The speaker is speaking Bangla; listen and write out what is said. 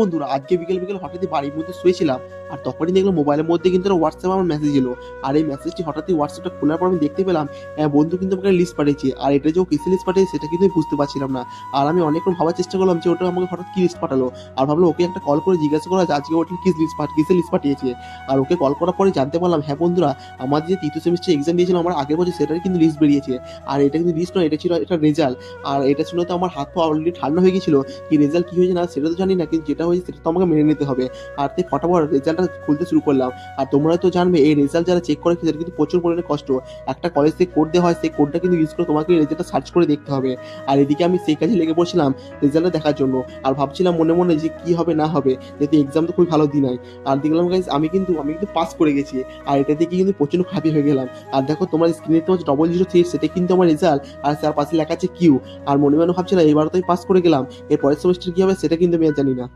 বন্ধুরা, আজকে বিকেল বিকেল হঠাৎই বাড়ির মধ্যে শুয়েছিলাম, আর তখনই দেখলাম মোবাইলের মধ্যে কিন্তু একটা হোয়াটসঅ্যাপ আমার মেসেজ এলো। আর এই মেসেজটি হঠাৎই হোয়াটসঅ্যাপটা খোলার পর আমি দেখতে পেলাম বন্ধু কিন্তু আমাকে লিস্ট পাঠিয়েছে। আর এটা যে ও কিসের লিস্ট পাঠিয়েছে সেটা কিন্তু আমি বুঝতে পারছিলাম না। আর আমি অনেকক্ষণ ভাবার চেষ্টা করলাম যে ওটা আমাকে হঠাৎ কি লিস্ট পাঠালো। আর ভাবলাম ওকে একটা কল করে জিজ্ঞাসা করা যে আজকে ওটা কিসের লিস্ট পাঠিয়েছে। আর ওকে কল করার পরে জানতে পারলাম, হ্যাঁ বন্ধুরা, আমার যে তৃতীয় সেমিস্টার এক্সাম দিয়েছিলাম আমার আগের বছর, সেটার কিন্তু লিস্ট বেরিয়েছে। আর এটা কিন্তু লিস্ট নয়, এটা ছিল এটা রেজাল্ট। আর এটা শুনে তো আমার হাত পা অলরেডি ঠান্ডা হয়ে গেছিল। কি রেজাল্ট কি হয়েছে না সেটা তো জানি না, কিন্তু যেটা হয়েছে সেটা তো আমাকে মেনে নিতে হবে। আর তাই ফটাফট রেজাল্টটা খুলতে শুরু করলাম। আর তোমরা তো জানবে এই রেজাল্ট যারা চেক করে সেটা কিন্তু প্রচুর পরিমাণে কষ্ট। একটা কলেজ থেকে কোড দেওয়া হয়, সেই কোডটা কিন্তু ইউজ করে তোমাকে রেজাল্টটা সার্চ করে দেখতে হবে। আর এদিকে আমি সেই কাজে লেগে পড়ছিলাম রেজাল্টটা দেখার জন্য। আর ভাবছিলাম মনে মনে যে কি হবে না হবে, যেহেতু এক্সাম তো খুবই ভালো দিন হয়। আর দেখলাম গাইজ আমি কিন্তু পাস করে গেছি। আর এটা দেখে কিন্তু প্রচন্ড হ্যাপি হয়ে গেলাম। আর দেখো তোমার স্ক্রিনে তো 003, সেটা কিন্তু আমার রেজাল্ট। আর তার পাশে লেখা আছে কিউ। আর মনে মনে ভাবছিলাম এবার তো আমি পাস করে গেলাম, এর পরের সেমিস্টার কি হবে সেটা কিন্তু আমি আর জানি না।